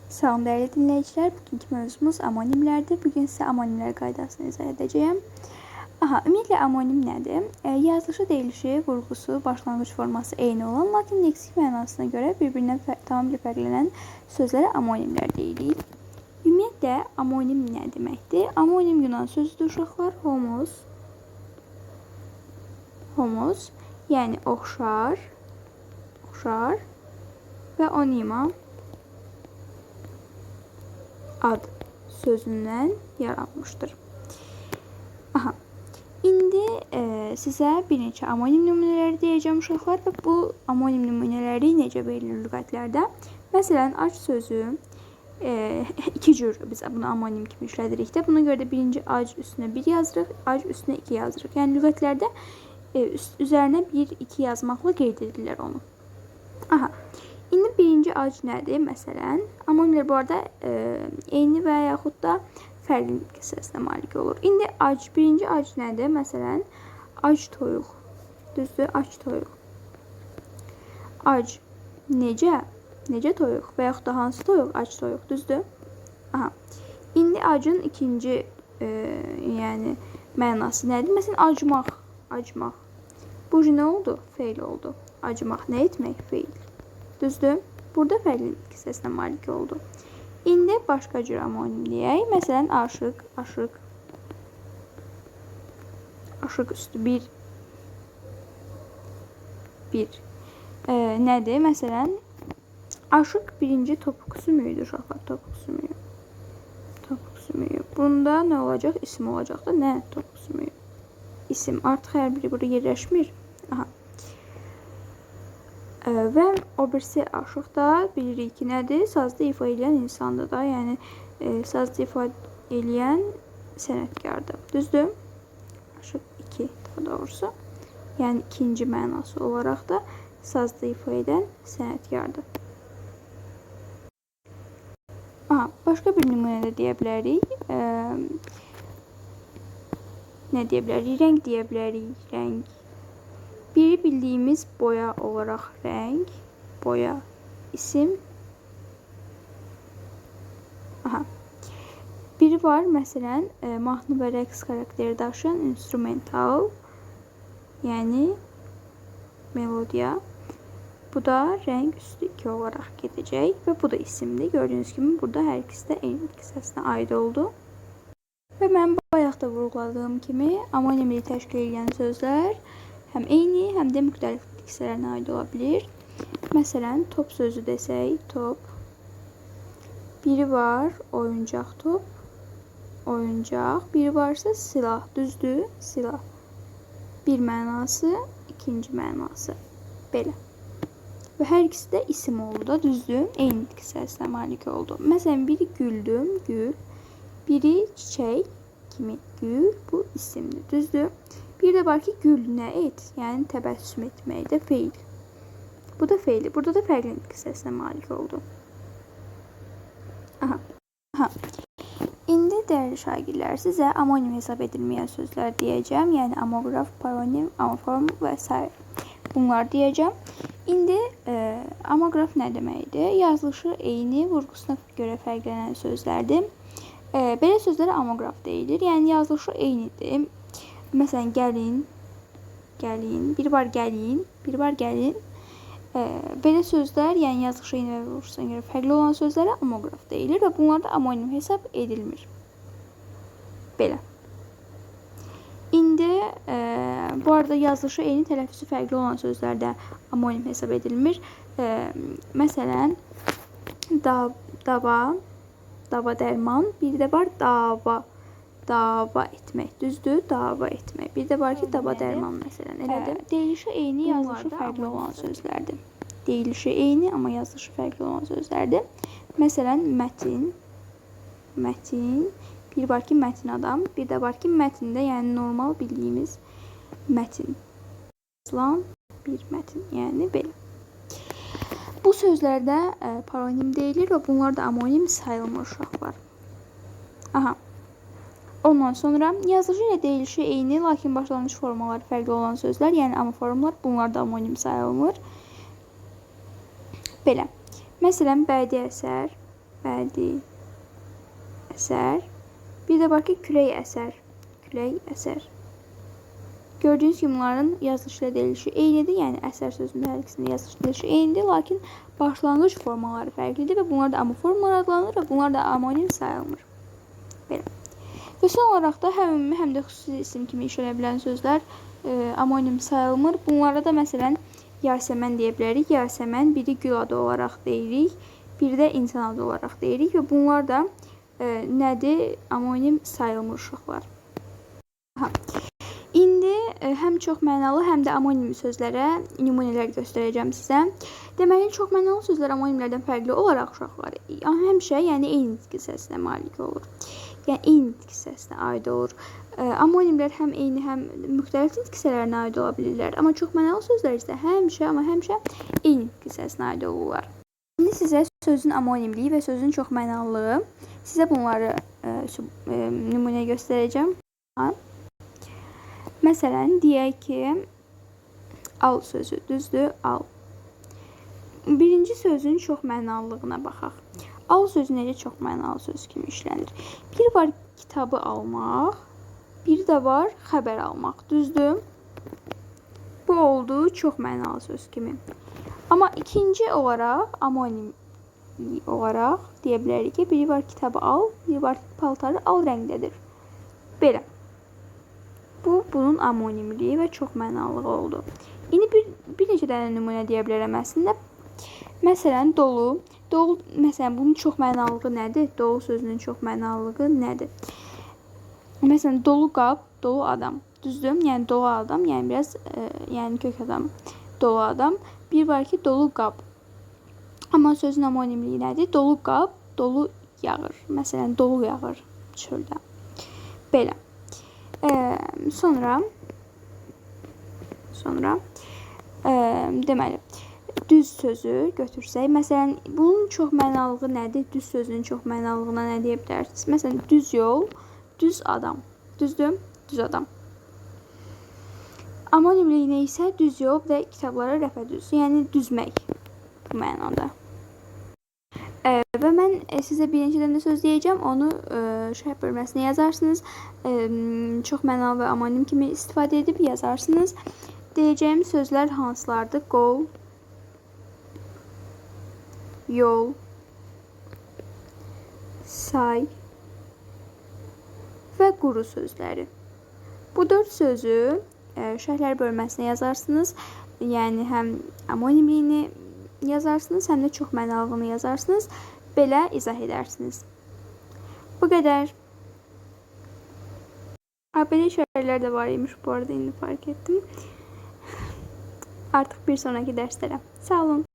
Salam dəyərli dinləyicilər, bugünkü mövzumuz amonimlərdir. Bugün sizə amonimlər qaydasını izah edəcəyəm. Ümumiyyətlə amonim nədir? Yazılışı, deyilişi, vurğusu, başlanğıc forması eyni olan, lakin leksik mənasına görə bir-birindən tamamilə fərqlənən sözlərə amonimlər deyilir. Ümumiyyətlə amonim nə deməkdir? Amonim Yunan sözüdür uşaqlar. Homos, yəni oxşar və onima ad sözündən yaranmışdır. İndi sizə bir neçə amonim nümunələri deyəcəm uşaqlar və bu amonim nümunələri necə verilir lüğətlərdə? Məsələn, ac sözü iki cür biz bunu amonim kimi işlədirik də. Buna görə də birinci ac üstünə 1 yazırıq, ac üstünə 2 yazırıq. Yəni lüğətlərdə üzərinə 1-2 yazmaqla qeyd edirlər onu. İndi birinci ac nədir? Məsələn, amonimlər bu arada eyni və yaxud da fərqli səsinə malik olur. İndi birinci ac nədir? Məsələn, ac toyuq. Düzdür? Ac toyuq. Ac necə toyuq və yaxud da hansı toyuq? Ac toyuq. Düzdür? İndi acın ikinci yəni mənası nədir? Məsələn, acmaq. Bu nə oldu? Feil oldu. Acmaq nə etmək? Feil. Düzdür? Burada fərqli səsinə malik oldu. İndi başqa cür amonim deyək. Məsələn, aşıq. Aşıq üstü 1. Nədir? Məsələn, aşıq birinci topuq sümüyüdür uşaqlar. Topuq sümüyü. Bunda nə olacaq? İsim olacaq da. Nə? Topuq sümüyü. İsim. Artıq hər biri burada yerləşmir. Və o birisi aşıq da bilirik ki, nədir? Sazda ifa edən insandır da. Yəni, sazda ifa edən sənətkardır. Düzdür? Aşıq 2 daha doğrusu. Yəni, ikinci mənası olaraq da sazda ifa edən sənətkardır. Başqa bir nümunə də deyə bilərik. Nə deyə bilərik? Rəng deyə bilərik. Rəng. Biri bildiyimiz boya olaraq rəng, boya, isim. Biri var, məsələn, mahnı və rəqs xarakteri daşıyan instrumental, yəni melodiya. Bu da rəng üstü 2 olaraq gedəcək və bu da isimdir. Gördüyünüz kimi, burada hər ikisi də eyni kisəsinə aid oldu. Və mən bayaq da vurğuladığım kimi, amonimliyi təşkil edən sözlər həm eyni, həm də müxtəlif kisələrə aid ola bilir. Məsələn, top sözü desək, top. Biri var, oyuncaq top, oyuncaq. Biri varsa silah, düzdür, silah. Bir mənası, ikinci mənası. Belə. Və hər ikisi də isim oldu da, düzdür, eyni kisəsinə malik oldu. Məsələn, biri güldüm, gül. Biri çiçək kimi gül, bu isimdir, düzdür. Bir də var ki, gül nə et? Yəni, təbəssüm etmək də feil. Bu da feili. Burada da fərqli kisəsinə malik oldu. İndi dəyərli şagirdlər, sizə amonim hesab edilməyən sözlər deyəcəm. Yəni, amoqraf, paronim, amoform və s. Bunlar deyəcəm. İndi amoqraf nə deməkdir? Yazılışı eyni, vurğusuna görə fərqlənən sözlərdir. Belə sözlərə amoqraf deyilir. Yəni, yazılışı eynidir. Məsələn, gəlin, biri var gəlin, biri var gəlin. Belə sözlər, yəni yazılışı eyni və vurğusuna görə fərqli olan sözlərə amoqraf deyilir və bunlar da amonim hesab edilmir. Belə. İndi, bu arada yazılışı eyni, tələffüzü fərqli olan sözlərdə amonim hesab edilmir. Məsələn, dava dərman, biri də var dava etmək, düzdür, dava etmək. Bir də var ki, dava dərman məsələn, elədir. Deyilişi eyni, yazılışı fərqli olan sözlərdir. Deyilişi eyni, amma yazılışı fərqli olan sözlərdir. Məsələn, mətin, bir var ki, mətin adam, bir də var ki, mətində, yəni normal bildiyimiz mətin. Yazılan bir mətin, yəni belə. Bu sözlərdə paronim deyilir və bunlar da amonim sayılmır uşaqlar. Ondan sonra yazılışı ilə deyilişi eyni, lakin başlanğıc formaları fərqli olan sözlər, yəni amoformlar, bunlar da amonim sayılmır. Belə. Məsələn, bədii əsər, bədi əsər. Bir də var ki, külək əsər. Külək əsər. Gördüyünüz kimi bunların yazılış ilə deyilişi eynidir. Yəni əsər sözünün hər ikisinin yazılış deyilişi eynidir, lakin başlanğıc formaları fərqlidir və bunlar da amoformlar adlanır və bunlar da amonim sayılmır. Belə. Və son olaraq da həm ümumi, həm də xüsusi isim kimi iş ola bilən sözlər amonim sayılmır. Bunlara da məsələn Yasəmən deyə bilərik. Yasəmən biri gül adı olaraq deyirik, biri də insan adı olaraq deyirik və bunlar da nədir? Amonim sayılmır uşaqlar. İndi həm çox mənalı, həm də amonim sözlərə nümunələr göstərəcəm sizə. Deməli, çox mənalı sözlər amonimlərdən fərqli olaraq uşaqlar həmişə, yəni eyni nitq hissəsinə malik olur. Yəni eyni nitq hissəsinə aid olur. Amonimlər həm eyni, həm müxtəlif nitq hissələrinə aid ola bilirlər. Amma çox mənalı sözlər isə həmişə, amma həmişə eyni nitq hissəsinə aid olurlar. İndi sizə sözün amonimliyi və sözün çox mənalılığı, sizə bunları nümunə göstərəcəm. Məsələn, deyək ki, al sözü, düzdür, al. Birinci sözün çox mənalılığına baxaq. Al sözü necə çox mənalı söz kimi işlənir. Bir var kitabı almaq, bir də var xəbər almaq, düzdür? Bu oldu çox mənalı söz kimi. Amma ikinci olaraq, amonim olaraq deyə bilərik ki, biri var kitabı al, biri var paltarı al rəngdədir. Belə. Bu, bunun amonimliyi və çox mənalığı oldu. İndi bir neçə dənə nümunə deyə bilərəm əslində. Məsələn, dolu. Dolu, məsələn, bunun çox mənalığı nədir? Dolu sözünün çox mənalığı nədir? Məsələn, dolu qab, dolu adam. Düzdür? Yəni, dolu adam, yəni biraz, yəni kök adam, dolu adam. Bir var ki, dolu qab. Amma sözün amonimliyi nədir? Dolu qab, dolu yağır. Məsələn, dolu yağır çöldə. Belə. Sonra deməli, düz sözü götürsək, məsələn, bunun çox mənalığı nədir? Düz sözünün çox mənalılığına nə deyə bilərsiniz? Məsələn, düz yol, düz adam. Düzdür? Düz adam. Amonimliyinə isə düz yol və kitablara rəfədüz, yəni düzmək bu mənada. Və mən sizə bir neçə dənə söz deyəcəm, onu şərh bölməsinə yazarsınız. Çox mənalı və amonim kimi istifadə edib yazarsınız. Deyəcəyim sözlər hansılardır? Qol, yol, say və quru sözləri. Bu 4 sözü şərhlər bölməsinə yazarsınız. Yəni həm amonimliyini yazarsınız, həm də çox mənalılığını yazarsınız. Belə izah edərsiniz. Bu qədər. Belə şərhlər də var imiş bu arada, indi fark etdim. Artıq bir sonraki dərslərə. Sağ olun.